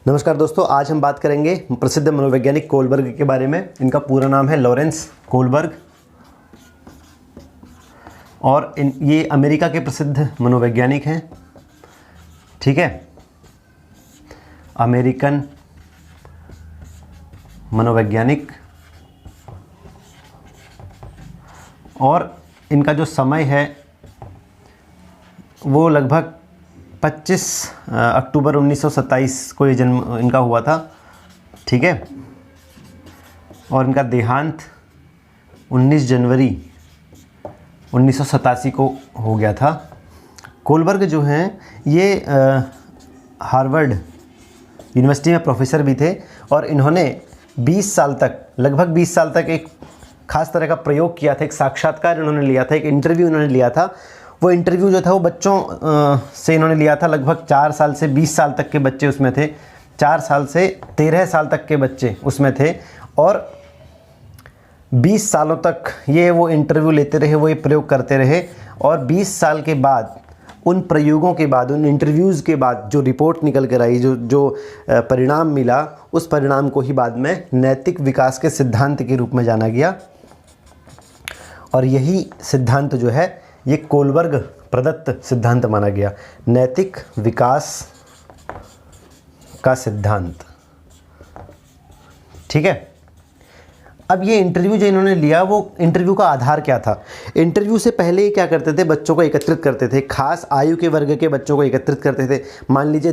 नमस्कार दोस्तों, आज हम बात करेंगे प्रसिद्ध मनोवैज्ञानिक कोलबर्ग के बारे में। इनका पूरा नाम है लॉरेंस कोलबर्ग और ये अमेरिका के प्रसिद्ध मनोवैज्ञानिक हैं। ठीक है, अमेरिकन मनोवैज्ञानिक। और इनका जो समय है वो लगभग 25 अक्टूबर 1927 को ये जन्म इनका हुआ था। ठीक है, और इनका देहांत 19 जनवरी 1987 को हो गया था। कोलबर्ग जो हैं ये हार्वर्ड यूनिवर्सिटी में प्रोफेसर भी थे और इन्होंने 20 साल तक, लगभग 20 साल तक एक ख़ास तरह का प्रयोग किया था। एक साक्षात्कार इन्होंने लिया था, एक इंटरव्यू इन्होंने लिया था। वो इंटरव्यू जो था वो बच्चों से इन्होंने लिया था। लगभग 4 साल से 20 साल तक के बच्चे उसमें थे, 4 साल से 13 साल तक के बच्चे उसमें थे और 20 सालों तक ये वो इंटरव्यू लेते रहे, वो ये प्रयोग करते रहे। और 20 साल के बाद, उन प्रयोगों के बाद, उन इंटरव्यूज़ के बाद जो रिपोर्ट निकल कर आई, जो परिणाम मिला, उस परिणाम को ही बाद में नैतिक विकास के सिद्धांत के रूप में जाना गया। और यही सिद्धांत जो है ये कोलबर्ग प्रदत्त सिद्धांत माना गया, नैतिक विकास का सिद्धांत। ठीक है, अब ये इंटरव्यू जो इन्होंने लिया, वो इंटरव्यू का आधार क्या था? इंटरव्यू से पहले ये क्या करते थे, बच्चों को एकत्रित करते थे, खास आयु के वर्ग के बच्चों को एकत्रित करते थे। मान लीजिए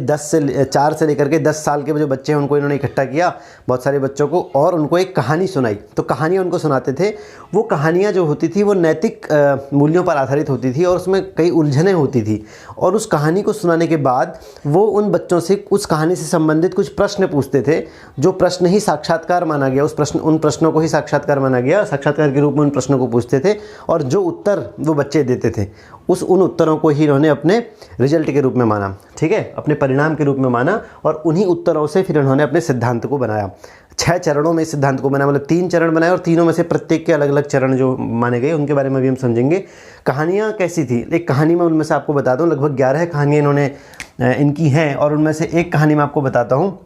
4 से लेकर के 10 साल के जो बच्चे हैं उनको इन्होंने इकट्ठा किया, बहुत सारे बच्चों को, और उनको एक कहानी सुनाई। तो कहानियाँ उनको सुनाते थे। वो कहानियाँ जो होती थी वो नैतिक मूल्यों पर आधारित होती थी और उसमें कई उलझनें होती थी। और उस कहानी को सुनाने के बाद वो उन बच्चों से उस कहानी से संबंधित कुछ प्रश्न पूछते थे, जो प्रश्न ही साक्षात्कार माना गया। उन प्रश्नों को ही साक्षात्कार माना गया। साक्षात्कार के रूप में उन प्रश्नों को पूछते थे और जो उत्तर वो बच्चे देते थे उन उत्तरों को ही इन्होंने अपने रिजल्ट के रूप में माना। ठीक है, अपने परिणाम के रूप में माना और उन्हीं उत्तरों से फिर इन्होंने अपने सिद्धांत को बनाया। 6 चरणों में इस सिद्धांत को बनाया, मतलब 3 चरण बनाए और तीनों में से प्रत्येक के अलग अलग चरण जो माने गए उनके बारे में भी हम समझेंगे। कहानियाँ कैसी थी, एक कहानी में उनमें से आपको बता दूँ, लगभग 11 कहानियाँ इन्होंने इनकी हैं और उनमें से एक कहानी मैं आपको बताता हूँ।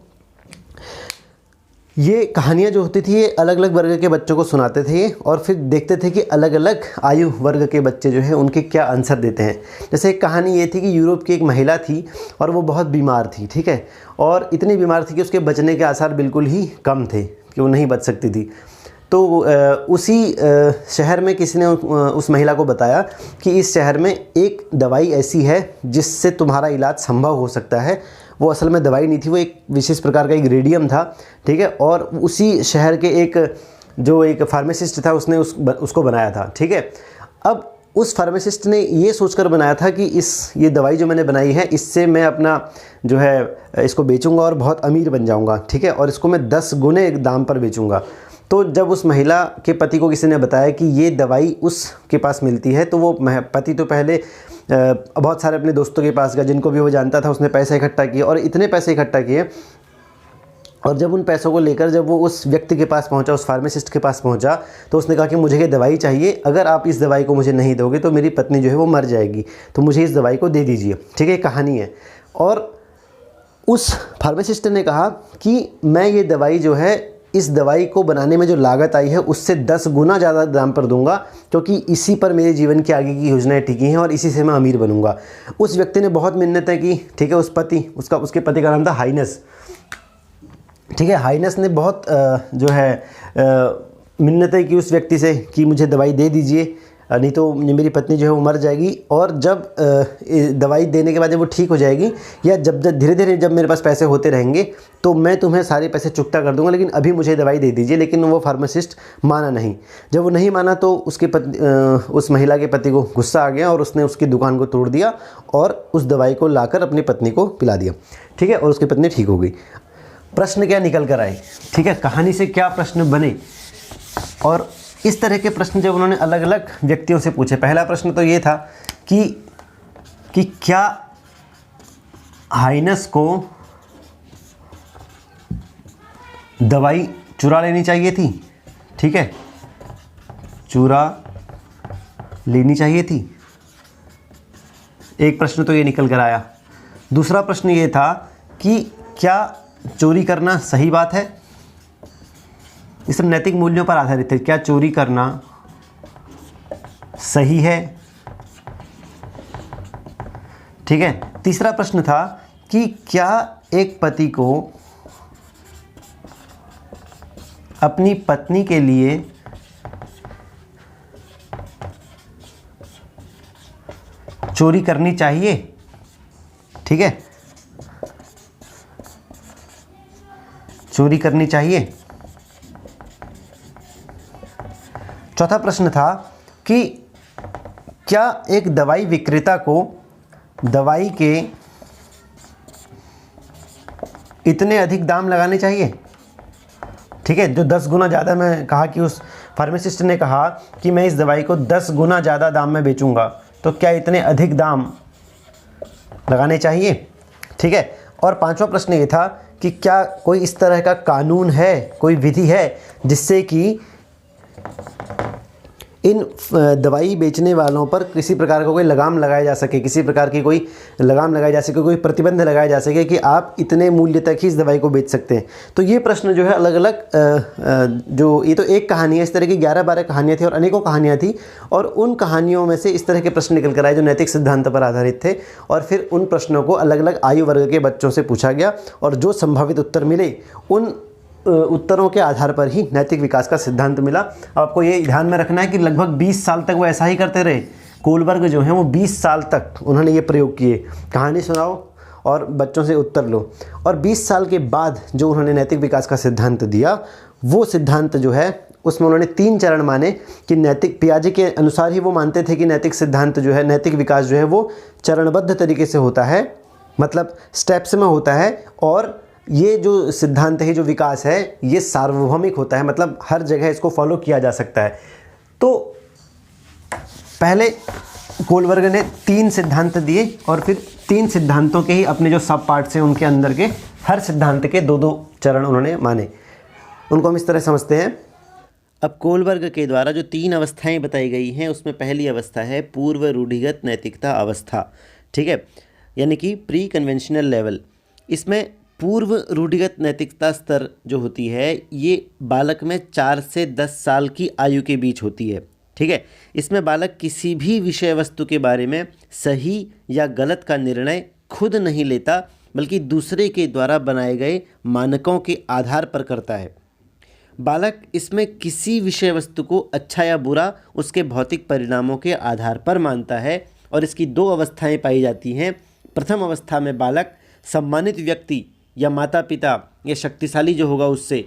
ये कहानियाँ जो होती थी ये अलग अलग वर्ग के बच्चों को सुनाते थे और फिर देखते थे कि अलग अलग आयु वर्ग के बच्चे जो हैं उनके क्या आंसर देते हैं। जैसे एक कहानी ये थी कि यूरोप की एक महिला थी और वो बहुत बीमार थी। ठीक है, और इतनी बीमार थी कि उसके बचने के आसार बिल्कुल ही कम थे, कि वो नहीं बच सकती थी। तो उसी शहर में किसी ने उस महिला को बताया कि इस शहर में एक दवाई ऐसी है जिससे तुम्हारा इलाज संभव हो सकता है। वो असल में दवाई नहीं थी, वो एक विशेष प्रकार का एक रेडियम था। ठीक है, और उसी शहर के एक फार्मासिस्ट था, उसने उसको बनाया था। ठीक है, अब उस फार्मासिस्ट ने ये सोचकर बनाया था कि ये दवाई जो मैंने बनाई है इससे मैं अपना जो है इसको बेचूंगा और बहुत अमीर बन जाऊंगा। ठीक है, और इसको मैं 10 गुने दाम पर बेचूंगा। तो जब उस महिला के पति को किसी ने बताया कि ये दवाई उसके पास मिलती है, तो वो पति तो पहले बहुत सारे अपने दोस्तों के पास गया, जिनको भी वो जानता था। उसने पैसे इकट्ठा किए और इतने पैसे इकट्ठा किए, और जब उन पैसों को लेकर जब वो उस व्यक्ति के पास पहुंचा, उस फार्मासिस्ट के पास पहुंचा, तो उसने कहा कि मुझे ये दवाई चाहिए, अगर आप इस दवाई को मुझे नहीं दोगे तो मेरी पत्नी जो है वो मर जाएगी, तो मुझे इस दवाई को दे दीजिए। ठीक है, कहानी है। और उस फार्मासिस्ट ने कहा कि मैं ये दवाई जो है, इस दवाई को बनाने में जो लागत आई है उससे 10 गुना ज़्यादा दाम पर दूंगा, क्योंकि इसी पर मेरे जीवन की आगे की योजनाएं टिकी हैं और इसी से मैं अमीर बनूंगा। उस व्यक्ति ने बहुत मिन्नतें की। ठीक है, उसके पति का नाम था हाइनेस। ठीक है, हाइनेस ने बहुत जो है मिन्नतें की उस व्यक्ति से कि मुझे दवाई दे दीजिए, नहीं तो मेरी पत्नी जो है वो मर जाएगी। और जब दवाई देने के बाद जब वो ठीक हो जाएगी, या जब धीरे धीरे जब मेरे पास पैसे होते रहेंगे तो मैं तुम्हें सारे पैसे चुकता कर दूंगा, लेकिन अभी मुझे दवाई दे दीजिए। लेकिन वो फार्मासिस्ट माना नहीं। जब वो नहीं माना तो उस महिला के पति को गुस्सा आ गया और उसने उसकी दुकान को तोड़ दिया और उस दवाई को लाकर अपनी पत्नी को पिला दिया। ठीक है, और उसकी पत्नी ठीक हो गई। प्रश्न क्या निकल कर आए? ठीक है, कहानी से क्या प्रश्न बने? और इस तरह के प्रश्न जब उन्होंने अलग अलग व्यक्तियों से पूछे, पहला प्रश्न तो ये था कि क्या हाइनेस को दवाई चुरा लेनी चाहिए थी? ठीक है, चुरा लेनी चाहिए थी। एक प्रश्न तो ये निकल कर आया। दूसरा प्रश्न ये था कि क्या चोरी करना सही बात है, ये सब नैतिक मूल्यों पर आधारित है। क्या चोरी करना सही है? ठीक है। तीसरा प्रश्न था कि क्या एक पति को अपनी पत्नी के लिए चोरी करनी चाहिए? ठीक है, चोरी करनी चाहिए। चौथा प्रश्न था कि क्या एक दवाई विक्रेता को दवाई के इतने अधिक दाम लगाने चाहिए? ठीक है, जो 10 गुना ज़्यादा, मैं कहा कि उस फार्मासिस्ट ने कहा कि मैं इस दवाई को 10 गुना ज़्यादा दाम में बेचूंगा, तो क्या इतने अधिक दाम लगाने चाहिए? ठीक है। और पांचवा प्रश्न ये था कि क्या कोई इस तरह का कानून है, कोई विधि है जिससे कि इन दवाई बेचने वालों पर किसी प्रकार का कोई लगाम लगाया जा सके, किसी प्रकार की कोई लगाम लगाई जा सके, कोई प्रतिबंध लगाया जा सके कि आप इतने मूल्य तक ही इस दवाई को बेच सकते हैं। तो ये प्रश्न जो है अलग अलग, जो ये तो एक कहानी है, इस तरह की 11-12 कहानियाँ थी और अनेकों कहानियाँ थी, और उन कहानियों में से इस तरह के प्रश्न निकल कर आए जो नैतिक सिद्धांत पर आधारित थे, और फिर उन प्रश्नों को अलग अलग आयु वर्ग के बच्चों से पूछा गया, और जो संभावित उत्तर मिले उन उत्तरों के आधार पर ही नैतिक विकास का सिद्धांत मिला। आपको ये ध्यान में रखना है कि लगभग 20 साल तक वो ऐसा ही करते रहे। कोलबर्ग जो हैं वो 20 साल तक उन्होंने ये प्रयोग किए, कहानी सुनाओ और बच्चों से उत्तर लो, और 20 साल के बाद जो उन्होंने नैतिक विकास का सिद्धांत दिया, वो सिद्धांत जो है उसमें उन्होंने 3 चरण माने कि नैतिक, पियाजे के अनुसार ही वो मानते थे कि नैतिक सिद्धांत जो है, नैतिक विकास जो है वो चरणबद्ध तरीके से होता है, मतलब स्टेप्स में होता है, और ये जो सिद्धांत है, जो विकास है, ये सार्वभौमिक होता है, मतलब हर जगह इसको फॉलो किया जा सकता है। तो पहले कोलबर्ग ने 3 सिद्धांत दिए, और फिर 3 सिद्धांतों के ही अपने जो सब पार्ट्स हैं उनके अंदर के हर सिद्धांत के 2-2 चरण उन्होंने माने। उनको हम इस तरह समझते हैं। अब कोलबर्ग के द्वारा जो 3 अवस्थाएं बताई गई हैं, उसमें पहली अवस्था है पूर्व रूढ़िगत नैतिकता अवस्था। ठीक है, यानी कि प्री कन्वेंशनल लेवल। इसमें पूर्व रूढ़िगत नैतिकता स्तर जो होती है, ये बालक में 4 से 10 साल की आयु के बीच होती है। ठीक है, इसमें बालक किसी भी विषय वस्तु के बारे में सही या गलत का निर्णय खुद नहीं लेता, बल्कि दूसरे के द्वारा बनाए गए मानकों के आधार पर करता है। बालक इसमें किसी विषय वस्तु को अच्छा या बुरा उसके भौतिक परिणामों के आधार पर मानता है, और इसकी 2 अवस्थाएं पाई जाती हैं। प्रथम अवस्था में बालक सम्मानित व्यक्ति या माता पिता या शक्तिशाली जो होगा उससे,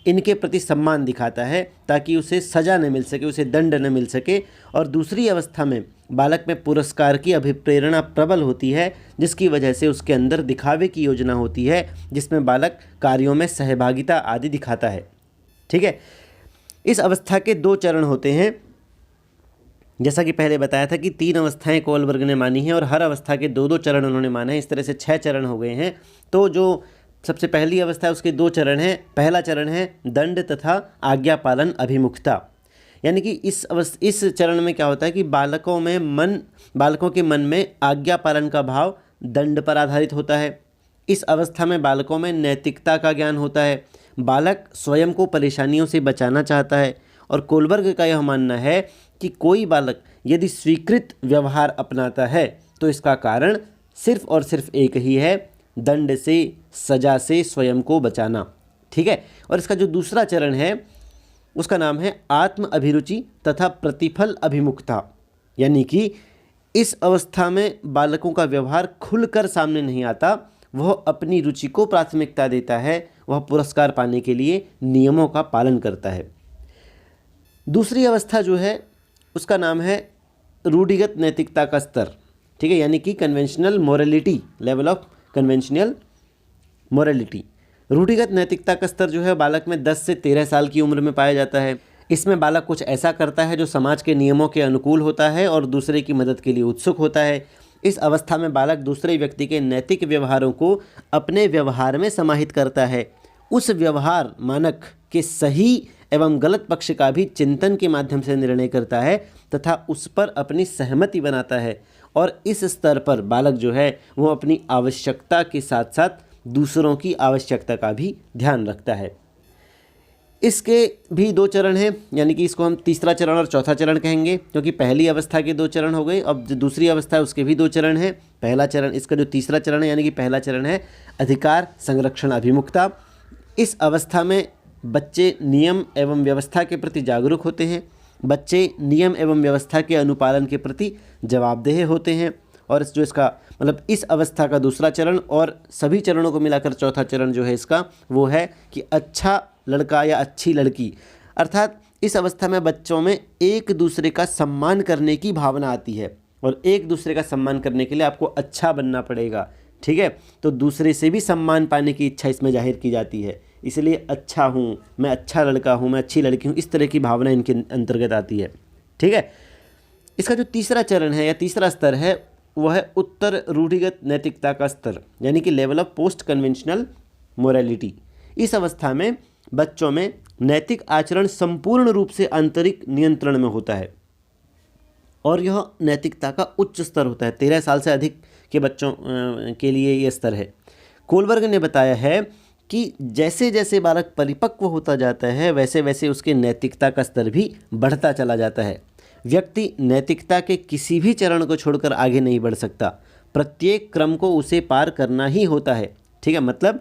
इनके प्रति सम्मान दिखाता है ताकि उसे सज़ा न मिल सके, उसे दंड न मिल सके। और दूसरी अवस्था में बालक में पुरस्कार की अभिप्रेरणा प्रबल होती है, जिसकी वजह से उसके अंदर दिखावे की योजना होती है, जिसमें बालक कार्यों में सहभागिता आदि दिखाता है। ठीक है, इस अवस्था के 2 चरण होते हैं। जैसा कि पहले बताया था कि 3 अवस्थाएं कोलबर्ग ने मानी हैं, और हर अवस्था के 2-2 चरण उन्होंने माने हैं। इस तरह से 6 चरण हो गए हैं। तो जो सबसे पहली अवस्था है उसके 2 चरण हैं। पहला चरण है दंड तथा आज्ञा पालन अभिमुखता, यानी कि इस चरण में क्या होता है कि बालकों के मन में आज्ञा पालन का भाव दंड पर आधारित होता है। इस अवस्था में बालकों में नैतिकता का ज्ञान होता है। बालक स्वयं को परेशानियों से बचाना चाहता है, और कोलबर्ग का यह मानना है कि कोई बालक यदि स्वीकृत व्यवहार अपनाता है तो इसका कारण सिर्फ और सिर्फ एक ही है, दंड से, सजा से स्वयं को बचाना। ठीक है, और इसका जो दूसरा चरण है उसका नाम है आत्म अभिरुचि तथा प्रतिफल अभिमुखता, यानी कि इस अवस्था में बालकों का व्यवहार खुलकर सामने नहीं आता, वह अपनी रुचि को प्राथमिकता देता है, वह पुरस्कार पाने के लिए नियमों का पालन करता है। दूसरी अवस्था जो है उसका नाम है रूढ़िगत नैतिकता का स्तर। ठीक है, यानी कि conventional morality, level of conventional morality. रूढ़िगत नैतिकता का स्तर जो है बालक में 10 से 13 साल की उम्र में पाया जाता है। इसमें बालक कुछ ऐसा करता है जो समाज के नियमों के अनुकूल होता है और दूसरे की मदद के लिए उत्सुक होता है। इस अवस्था में बालक दूसरे व्यक्ति के नैतिक व्यवहारों को अपने व्यवहार में समाहित करता है। उस व्यवहार मानक के सही एवं गलत पक्ष का भी चिंतन के माध्यम से निर्णय करता है तथा उस पर अपनी सहमति बनाता है। और इस स्तर पर बालक जो है वो अपनी आवश्यकता के साथ साथ दूसरों की आवश्यकता का भी ध्यान रखता है। इसके भी 2 चरण हैं, यानी कि इसको हम तीसरा चरण और चौथा चरण कहेंगे, क्योंकि पहली अवस्था के 2 चरण हो गए। अब जो दूसरी अवस्था है उसके भी 2 चरण हैं। पहला चरण, इसका जो तीसरा चरण है, यानी कि पहला चरण है अधिकार संरक्षण अभिमुखता। इस अवस्था में बच्चे नियम एवं व्यवस्था के प्रति जागरूक होते हैं, बच्चे नियम एवं व्यवस्था के अनुपालन के प्रति जवाबदेह होते हैं। और जो इसका मतलब इस अवस्था का दूसरा चरण और सभी चरणों को मिलाकर चौथा चरण जो है इसका, वो है कि अच्छा लड़का या अच्छी लड़की, अर्थात इस अवस्था में बच्चों में एक दूसरे का सम्मान करने की भावना आती है। और एक दूसरे का सम्मान करने के लिए आपको अच्छा बनना पड़ेगा, ठीक है। तो दूसरे से भी सम्मान पाने की इच्छा इसमें जाहिर की जाती है, इसलिए अच्छा हूँ, मैं अच्छा लड़का हूँ, मैं अच्छी लड़की हूँ, इस तरह की भावना इनके अंतर्गत आती है, ठीक है। इसका जो तीसरा चरण है या तीसरा स्तर है वह है उत्तर रूढ़िगत नैतिकता का स्तर, यानी कि level of post conventional morality. इस अवस्था में बच्चों में नैतिक आचरण संपूर्ण रूप से आंतरिक नियंत्रण में होता है और यह नैतिकता का उच्च स्तर होता है। 13 साल से अधिक के बच्चों के लिए यह स्तर है। कोलबर्ग ने बताया है कि जैसे जैसे बालक परिपक्व होता जाता है वैसे वैसे उसके नैतिकता का स्तर भी बढ़ता चला जाता है। व्यक्ति नैतिकता के किसी भी चरण को छोड़कर आगे नहीं बढ़ सकता, प्रत्येक क्रम को उसे पार करना ही होता है, ठीक है। मतलब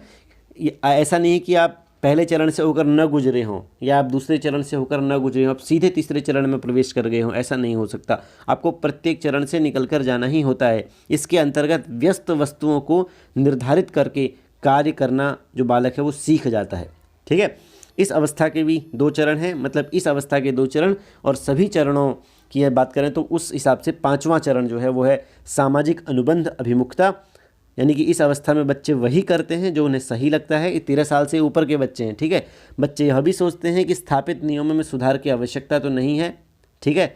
ऐसा नहीं कि आप पहले चरण से होकर न गुजरे हों या आप दूसरे चरण से होकर न गुजरे हों, आप सीधे तीसरे चरण में प्रवेश कर गए हों, ऐसा नहीं हो सकता। आपको प्रत्येक चरण से निकलकर जाना ही होता है। इसके अंतर्गत व्यस्त वस्तुओं को निर्धारित करके कार्य करना जो बालक है वो सीख जाता है, ठीक है। इस अवस्था के भी 2 चरण हैं, मतलब इस अवस्था के 2 चरण और सभी चरणों की बात करें तो उस हिसाब से 5वां चरण जो है वो है सामाजिक अनुबंध अभिमुखता, यानी कि इस अवस्था में बच्चे वही करते हैं जो उन्हें सही लगता है। 13 साल से ऊपर के बच्चे हैं, ठीक है। बच्चे यह भी सोचते हैं कि स्थापित नियमों में सुधार की आवश्यकता तो नहीं है, ठीक है,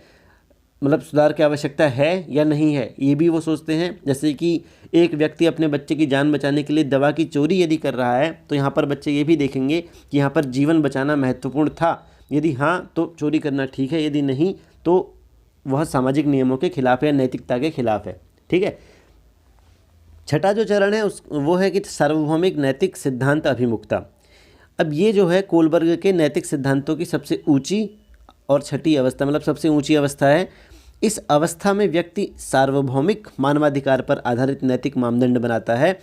मतलब सुधार की आवश्यकता है या नहीं है ये भी वो सोचते हैं। जैसे कि एक व्यक्ति अपने बच्चे की जान बचाने के लिए दवा की चोरी यदि कर रहा है तो यहाँ पर बच्चे ये भी देखेंगे कि यहाँ पर जीवन बचाना महत्वपूर्ण था, यदि हाँ तो चोरी करना ठीक है, यदि नहीं तो वह सामाजिक नियमों के खिलाफ है, नैतिकता के खिलाफ है, ठीक है। छठा जो चरण है वो है कि सार्वभौमिक नैतिक सिद्धांत अभिमुखता। अब ये जो है कोलबर्ग के नैतिक सिद्धांतों की सबसे ऊंची और छठी अवस्था, मतलब सबसे ऊंची अवस्था है। इस अवस्था में व्यक्ति सार्वभौमिक मानवाधिकार पर आधारित नैतिक मानदंड बनाता है।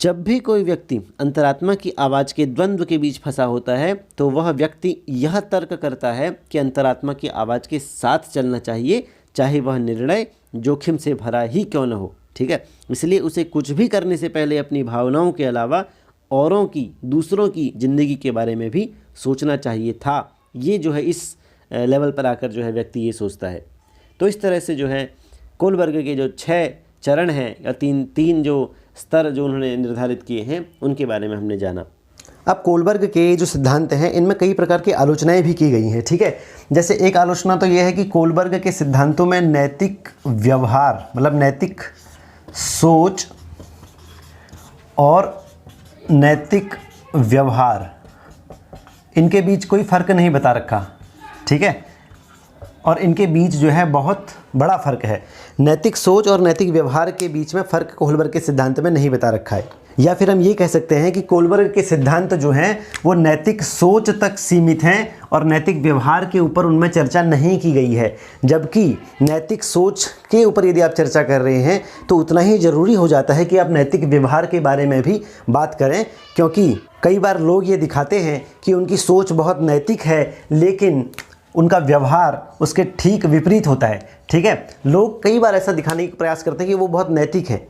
जब भी कोई व्यक्ति अंतरात्मा की आवाज़ के द्वंद्व के बीच फंसा होता है तो वह व्यक्ति यह तर्क करता है कि अंतरात्मा की आवाज़ के साथ चलना चाहिए, चाहे वह निर्णय जोखिम से भरा ही क्यों न हो, ठीक है। इसलिए उसे कुछ भी करने से पहले अपनी भावनाओं के अलावा औरों की, दूसरों की ज़िंदगी के बारे में भी सोचना चाहिए था। ये जो है इस लेवल पर आकर जो है व्यक्ति ये सोचता है। तो इस तरह से जो है कोलबर्ग के जो 6 चरण हैं या तीन जो स्तर जो उन्होंने निर्धारित किए हैं उनके बारे में हमने जाना। अब कोलबर्ग के जो सिद्धांत हैं इनमें कई प्रकार की आलोचनाएं भी की गई हैं, ठीक है। जैसे एक आलोचना तो यह है कि कोलबर्ग के सिद्धांतों में नैतिक व्यवहार, मतलब नैतिक सोच और नैतिक व्यवहार, इनके बीच कोई फ़र्क नहीं बता रखा, ठीक है। और इनके बीच जो है बहुत बड़ा फ़र्क है। नैतिक सोच और नैतिक व्यवहार के बीच में फ़र्क कोलबर्ग के सिद्धांत में नहीं बता रखा है। या फिर हम ये कह सकते हैं कि कोलबर्ग के सिद्धांत जो हैं वो नैतिक सोच तक सीमित हैं और नैतिक व्यवहार के ऊपर उनमें चर्चा नहीं की गई है। जबकि नैतिक सोच के ऊपर यदि आप चर्चा कर रहे हैं तो उतना ही ज़रूरी हो जाता है कि आप नैतिक व्यवहार के बारे में भी बात करें, क्योंकि कई बार लोग ये दिखाते हैं कि उनकी सोच बहुत नैतिक है लेकिन उनका व्यवहार उसके ठीक विपरीत होता है, ठीक है। लोग कई बार ऐसा दिखाने का प्रयास करते हैं कि वो बहुत नैतिक हैं,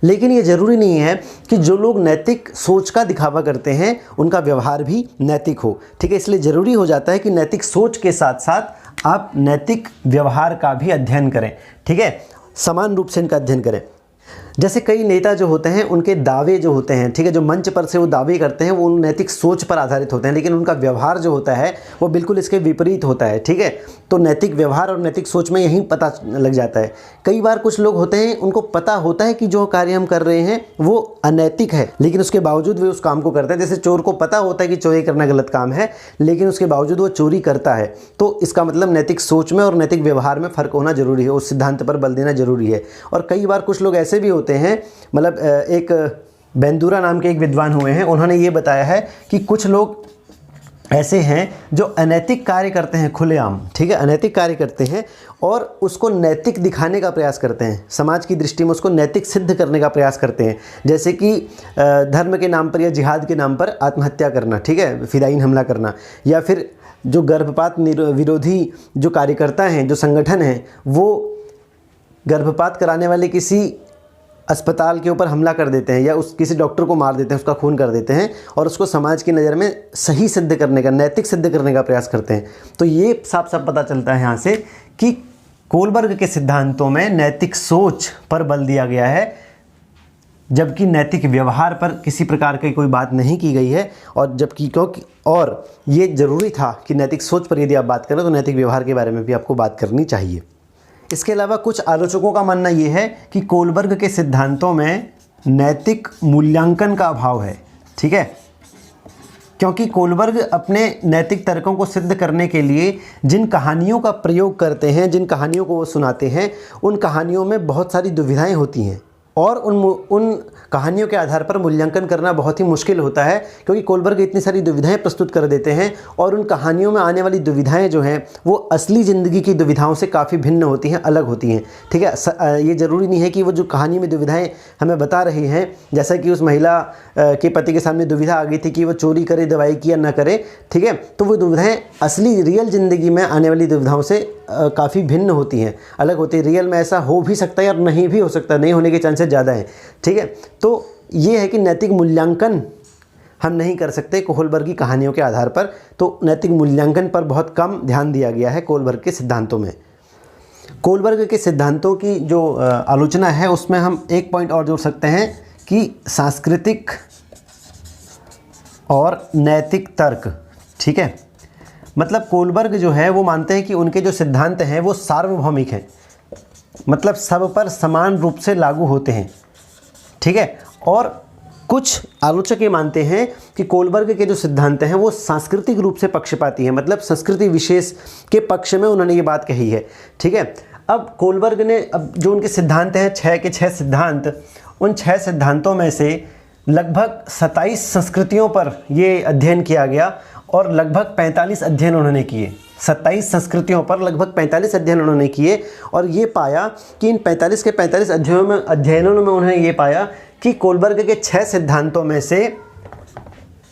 लेकिन ये ज़रूरी नहीं है कि जो लोग नैतिक सोच का दिखावा करते हैं उनका व्यवहार भी नैतिक हो, ठीक है। इसलिए ज़रूरी हो जाता है कि नैतिक सोच के साथ साथ आप नैतिक व्यवहार का भी अध्ययन करें, ठीक है, समान रूप से इनका अध्ययन करें। जैसे कई नेता जो होते हैं उनके दावे जो होते हैं, ठीक है, जो मंच पर से वो दावे करते हैं वो नैतिक सोच पर आधारित होते हैं, लेकिन उनका व्यवहार जो होता है वो बिल्कुल इसके विपरीत होता है, ठीक है। तो नैतिक व्यवहार और नैतिक सोच में यही पता लग जाता है। कई बार कुछ लोग होते हैं उनको पता होता है कि जो कार्य हम कर रहे हैं वो अनैतिक है, लेकिन उसके बावजूद वे उस काम को करते हैं। जैसे चोर को पता होता है कि चोरी करना गलत काम है, लेकिन उसके बावजूद वो चोरी करता है। तो इसका मतलब नैतिक सोच में और नैतिक व्यवहार में फ़र्क होना जरूरी है, उस सिद्धांत पर बल देना जरूरी है। और कई बार कुछ लोग ऐसे भी होते हैं, मतलब एक बेंदूरा नाम के एक विद्वान हुए हैं, उन्होंने ये बताया है कि कुछ लोग ऐसे हैं जो अनैतिक कार्य करते हैं खुलेआम, ठीक है, अनैतिक कार्य करते हैं और उसको नैतिक दिखाने का प्रयास करते हैं, समाज की दृष्टि में उसको नैतिक सिद्ध करने का प्रयास करते हैं, जैसे कि धर्म के नाम पर या जिहाद के नाम पर आत्महत्या करना, ठीक है, फिदायीन हमला करना, या फिर जो गर्भपात विरोधी जो कार्यकर्ता हैं, जो संगठन हैं, वो गर्भपात कराने वाले किसी अस्पताल के ऊपर हमला कर देते हैं या उस किसी डॉक्टर को मार देते हैं, उसका खून कर देते हैं और उसको समाज की नज़र में सही सिद्ध करने का, नैतिक सिद्ध करने का प्रयास करते हैं। तो ये साफ साफ पता चलता है यहाँ से कि कोलबर्ग के सिद्धांतों में नैतिक सोच पर बल दिया गया है, जबकि नैतिक व्यवहार पर किसी प्रकार की कोई बात नहीं की गई है। और जबकि क्योंकि और ये ज़रूरी था कि नैतिक सोच पर यदि आप बात करें तो नैतिक व्यवहार के बारे में भी आपको बात करनी चाहिए। इसके अलावा कुछ आलोचकों का मानना ये है कि कोलबर्ग के सिद्धांतों में नैतिक मूल्यांकन का अभाव है, ठीक है, क्योंकि कोलबर्ग अपने नैतिक तर्कों को सिद्ध करने के लिए जिन कहानियों का प्रयोग करते हैं, जिन कहानियों को वो सुनाते हैं, उन कहानियों में बहुत सारी दुविधाएं होती हैं और उन कहानियों के आधार पर मूल्यांकन करना बहुत ही मुश्किल होता है, क्योंकि कोलबर्ग इतनी सारी दुविधाएं प्रस्तुत कर देते हैं और उन कहानियों में आने वाली दुविधाएं जो हैं वो असली ज़िंदगी की दुविधाओं से काफ़ी भिन्न होती हैं, अलग होती हैं, ठीक है। ये ज़रूरी नहीं है कि वो जो कहानी में दुविधाएं हमें बता रही हैं, जैसा कि उस महिला के पति के सामने दुविधा आ गई थी कि वो चोरी करे दवाई की या ना करे, ठीक है, तो वो दुविधाएँ असली रियल ज़िंदगी में आने वाली दुविधाओं से काफ़ी भिन्न होती हैं, अलग होती है। रियल में ऐसा हो भी सकता है और नहीं भी हो सकता, नहीं होने के चांसेस ज़्यादा हैं, ठीक है। तो ये है कि नैतिक मूल्यांकन हम नहीं कर सकते कोलबर्ग की कहानियों के आधार पर, तो नैतिक मूल्यांकन पर बहुत कम ध्यान दिया गया है कोलबर्ग के सिद्धांतों में। कोलबर्ग के सिद्धांतों की जो आलोचना है उसमें हम एक पॉइंट और जोड़ सकते हैं कि सांस्कृतिक और नैतिक तर्क, ठीक है, मतलब कोलबर्ग जो है वो मानते हैं कि उनके जो सिद्धांत हैं वो सार्वभौमिक हैं, मतलब सब पर समान रूप से लागू होते हैं, ठीक है। और कुछ आलोचक ये मानते हैं कि कोलबर्ग के जो सिद्धांत हैं वो सांस्कृतिक रूप से पक्षपाती हैं, मतलब संस्कृति विशेष के पक्ष में उन्होंने ये बात कही है, ठीक है। अब कोलबर्ग ने अब जो उनके सिद्धांत हैं 6 के 6 सिद्धांत, उन 6 सिद्धांतों में से लगभग 27 संस्कृतियों पर ये अध्ययन किया गया और लगभग 45 अध्ययन उन्होंने किए। 27 संस्कृतियों पर लगभग 45 अध्ययन उन्होंने किए और ये पाया कि इन 45 के 45 अध्ययनों में उन्होंने ये पाया कि कोलबर्ग के 6 सिद्धांतों में से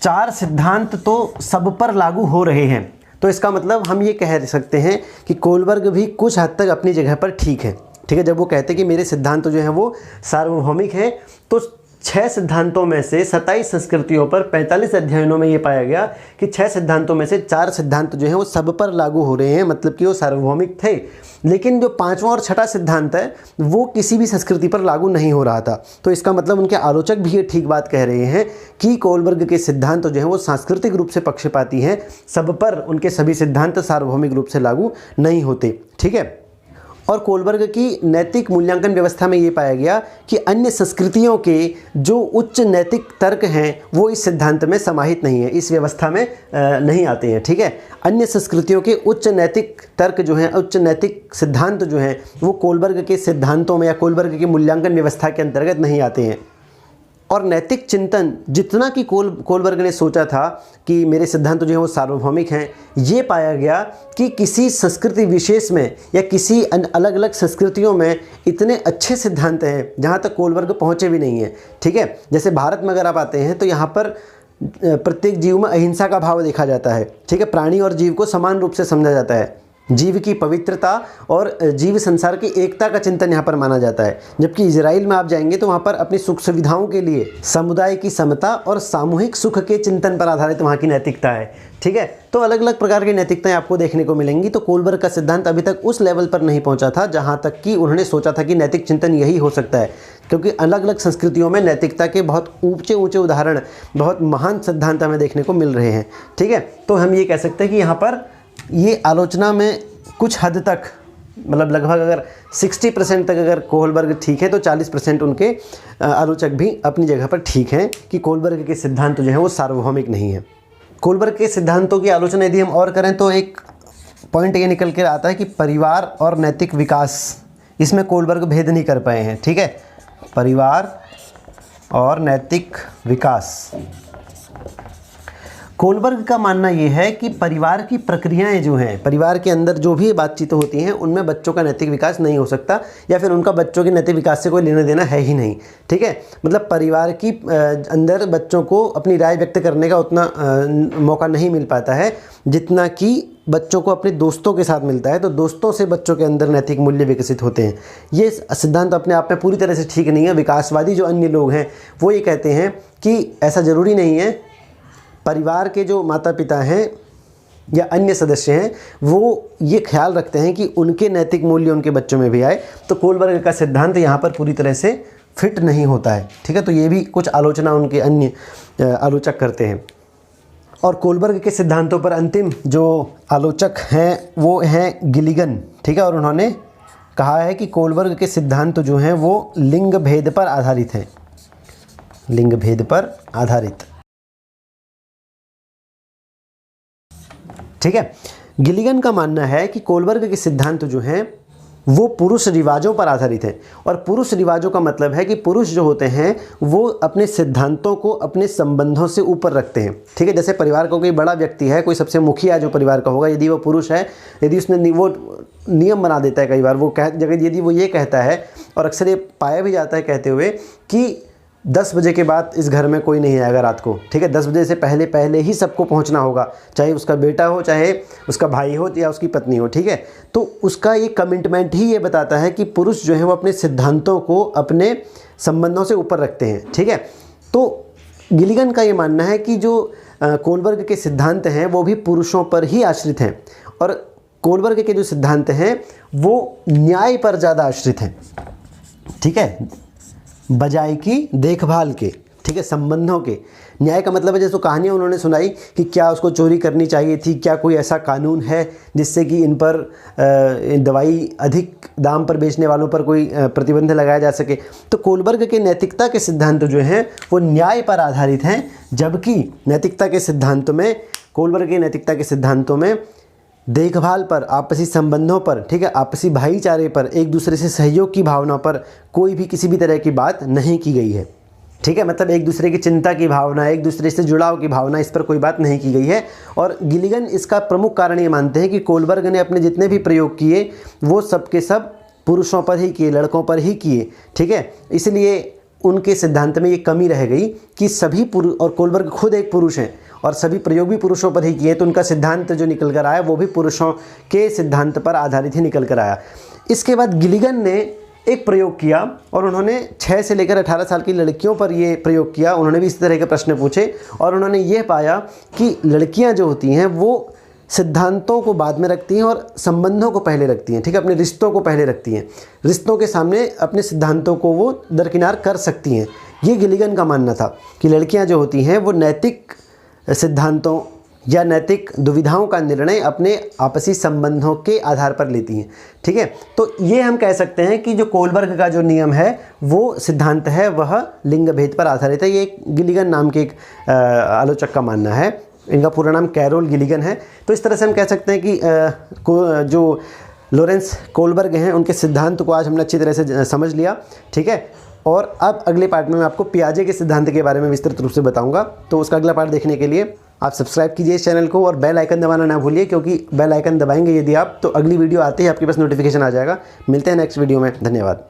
4 सिद्धांत तो सब पर लागू हो रहे हैं। तो इसका मतलब हम ये कह सकते हैं कि कोलबर्ग भी कुछ हद तक अपनी जगह पर ठीक है, ठीक है। जब वो कहते हैं कि मेरे सिद्धांत जो हैं वो सार्वभौमिक हैं, तो 6 सिद्धांतों में से 27 संस्कृतियों पर 45 अध्ययनों में ये पाया गया कि 6 सिद्धांतों में से 4 सिद्धांत जो हैं वो सब पर लागू हो रहे हैं, मतलब कि वो सार्वभौमिक थे। लेकिन जो 5वां और 6ठा सिद्धांत है वो किसी भी संस्कृति पर लागू नहीं हो रहा था। तो इसका मतलब उनके आलोचक भी ये ठीक बात कह रहे हैं कि कोलबर्ग के सिद्धांत जो हैं वो सांस्कृतिक रूप से पक्षपाती हैं, सब पर उनके सभी सिद्धांत सार्वभौमिक रूप से लागू नहीं होते, ठीक है। और कोलबर्ग की नैतिक मूल्यांकन व्यवस्था में ये पाया गया कि अन्य संस्कृतियों के जो उच्च नैतिक तर्क हैं वो इस सिद्धांत में समाहित नहीं है, इस व्यवस्था में नहीं आते हैं, ठीक है। अन्य संस्कृतियों के उच्च नैतिक तर्क जो हैं, उच्च नैतिक सिद्धांत जो हैं वो कोलबर्ग के सिद्धांतों में या कोलबर्ग की मूल्यांकन व्यवस्था के अंतर्गत नहीं आते हैं। और नैतिक चिंतन जितना कि कोलबर्ग ने सोचा था कि मेरे सिद्धांत जो हैं वो सार्वभौमिक हैं, ये पाया गया कि किसी संस्कृति विशेष में या किसी अलग अलग संस्कृतियों में इतने अच्छे सिद्धांत हैं जहाँ तक कोलबर्ग पहुँचे भी नहीं हैं, ठीक है। जैसे भारत में अगर आप आते हैं तो यहाँ पर प्रत्येक जीव में अहिंसा का भाव देखा जाता है, ठीक है। प्राणी और जीव को समान रूप से समझा जाता है, जीव की पवित्रता और जीव संसार की एकता का चिंतन यहाँ पर माना जाता है। जबकि इजराइल में आप जाएंगे तो वहाँ पर अपनी सुख सुविधाओं के लिए समुदाय की समता और सामूहिक सुख के चिंतन पर आधारित वहाँ की नैतिकता है, ठीक है। तो अलग अलग प्रकार की नैतिकताएं आपको देखने को मिलेंगी। तो कोलबर्ग का सिद्धांत अभी तक उस लेवल पर नहीं पहुँचा था जहाँ तक कि उन्होंने सोचा था कि नैतिक चिंतन यही हो सकता है, क्योंकि अलग अलग संस्कृतियों में नैतिकता के बहुत ऊंचे ऊंचे उदाहरण, बहुत महान सिद्धांत हमें देखने को मिल रहे हैं, ठीक है। तो हम ये कह सकते हैं कि यहाँ पर ये आलोचना में कुछ हद तक, मतलब लगभग अगर 60% तक अगर कोलबर्ग ठीक है तो 40% उनके आलोचक भी अपनी जगह पर ठीक हैं कि कोलबर्ग के सिद्धांत जो हैं वो सार्वभौमिक नहीं है। कोलबर्ग के सिद्धांतों की आलोचना यदि हम और करें तो एक पॉइंट ये निकल कर आता है कि परिवार और नैतिक विकास, इसमें कोलबर्ग भेद नहीं कर पाए हैं, ठीक है। परिवार और नैतिक विकास। कोलबर्ग का मानना ये है कि परिवार की प्रक्रियाएं जो हैं, परिवार के अंदर जो भी बातचीतें होती हैं उनमें बच्चों का नैतिक विकास नहीं हो सकता, या फिर उनका बच्चों के नैतिक विकास से कोई लेना देना है ही नहीं। ठीक है, मतलब परिवार की अंदर बच्चों को अपनी राय व्यक्त करने का उतना मौका नहीं मिल पाता है जितना कि बच्चों को अपने दोस्तों के साथ मिलता है। तो दोस्तों से बच्चों के अंदर नैतिक मूल्य विकसित होते हैं। ये सिद्धांत अपने आप में पूरी तरह से ठीक नहीं है। विकासवादी जो अन्य लोग हैं वो ये कहते हैं कि ऐसा ज़रूरी नहीं है, परिवार के जो माता पिता हैं या अन्य सदस्य हैं वो ये ख्याल रखते हैं कि उनके नैतिक मूल्य उनके बच्चों में भी आए। तो कोलबर्ग का सिद्धांत यहाँ पर पूरी तरह से फिट नहीं होता है। ठीक है, तो ये भी कुछ आलोचना उनके अन्य आलोचक करते हैं। और कोलबर्ग के सिद्धांतों पर अंतिम जो आलोचक हैं वो हैं गिलिगन। ठीक है, और उन्होंने कहा है कि कोलबर्ग के सिद्धांत जो हैं वो लिंग भेद पर आधारित हैं, लिंग भेद पर आधारित। ठीक है, गिलिगन का मानना है कि कोलबर्ग के सिद्धांत जो हैं वो पुरुष रिवाजों पर आधारित है। और पुरुष रिवाजों का मतलब है कि पुरुष जो होते हैं वो अपने सिद्धांतों को अपने संबंधों से ऊपर रखते हैं। ठीक है, जैसे परिवार का कोई बड़ा व्यक्ति है, कोई सबसे मुखिया जो परिवार का होगा, यदि वो पुरुष है, यदि उसने वो नियम बना देता है, कई बार वो यदि वो ये कहता है, और अक्सर ये पाया भी जाता है कहते हुए कि 10 बजे के बाद इस घर में कोई नहीं आएगा रात को। ठीक है, 10 बजे से पहले ही सबको पहुंचना होगा, चाहे उसका बेटा हो, चाहे उसका भाई हो या उसकी पत्नी हो। ठीक है, तो उसका ये कमिटमेंट ही ये बताता है कि पुरुष जो है वो अपने सिद्धांतों को अपने संबंधों से ऊपर रखते हैं। ठीक है, तो गिलिगन का ये मानना है कि जो कोलबर्ग के सिद्धांत हैं वो भी पुरुषों पर ही आश्रित हैं, और कोलबर्ग के जो सिद्धांत हैं वो न्याय पर ज़्यादा आश्रित हैं। ठीक है, बजाय की देखभाल के। ठीक है, संबंधों के। न्याय का मतलब है जैसे कहानियाँ उन्होंने सुनाई कि क्या उसको चोरी करनी चाहिए थी, क्या कोई ऐसा कानून है जिससे कि इन पर दवाई अधिक दाम पर बेचने वालों पर कोई प्रतिबंध लगाया जा सके। तो कोलबर्ग के नैतिकता के सिद्धांत जो हैं वो न्याय पर आधारित हैं, जबकि नैतिकता के सिद्धांत में, कोलबर्ग के नैतिकता के सिद्धांतों में देखभाल पर, आपसी संबंधों पर, ठीक है, आपसी भाईचारे पर, एक दूसरे से सहयोग की भावना पर कोई भी किसी भी तरह की बात नहीं की गई है। ठीक है, मतलब एक दूसरे की चिंता की भावना, एक दूसरे से जुड़ाव की भावना, इस पर कोई बात नहीं की गई है। और गिलिगन इसका प्रमुख कारण ये मानते हैं कि कोलबर्ग ने अपने जितने भी प्रयोग किए वो सब के सब पुरुषों पर ही किए, लड़कों पर ही किए। ठीक है, इसलिए उनके सिद्धांत में ये कमी रह गई कि सभी पुरुष, और कोलबर्ग खुद एक पुरुष हैं और सभी प्रयोग भी पुरुषों पर ही किए, तो उनका सिद्धांत जो निकल कर आया वो भी पुरुषों के सिद्धांत पर आधारित ही निकल कर आया। इसके बाद गिलिगन ने एक प्रयोग किया और उन्होंने 6 से लेकर 18 साल की लड़कियों पर ये प्रयोग किया। उन्होंने भी इस तरह के प्रश्न पूछे और उन्होंने ये पाया कि लड़कियां जो होती हैं वो सिद्धांतों को बाद में रखती हैं और संबंधों को पहले रखती हैं। ठीक है, अपने रिश्तों को पहले रखती हैं, रिश्तों के सामने अपने सिद्धांतों को वो दरकिनार कर सकती हैं। ये गिलिगन का मानना था कि लड़कियां जो होती हैं वो नैतिक सिद्धांतों या नैतिक दुविधाओं का निर्णय अपने आपसी संबंधों के आधार पर लेती हैं। ठीक है, तो ये हम कह सकते हैं कि जो कोलबर्ग का जो नियम है वो सिद्धांत है वह लिंग भेद पर आधारित है। ये एक गिलिगन नाम के एक आलोचक का मानना है। इनका पूरा नाम कैरोल गिलिगन है। तो इस तरह से हम कह सकते हैं कि जो लॉरेंस कोलबर्ग हैं उनके सिद्धांत को आज हमने अच्छी तरह से समझ लिया। ठीक है, और अब अगले पार्ट में मैं आपको पियाजे के सिद्धांत के बारे में विस्तृत रूप से बताऊंगा। तो उसका अगला पार्ट देखने के लिए आप सब्सक्राइब कीजिए इस चैनल को और बेल आइकन दबाना ना भूलिए, क्योंकि बेल आइकन दबाएंगे यदि आप तो अगली वीडियो आते ही आपके पास नोटिफिकेशन आ जाएगा। मिलते हैं नेक्स्ट वीडियो में। धन्यवाद।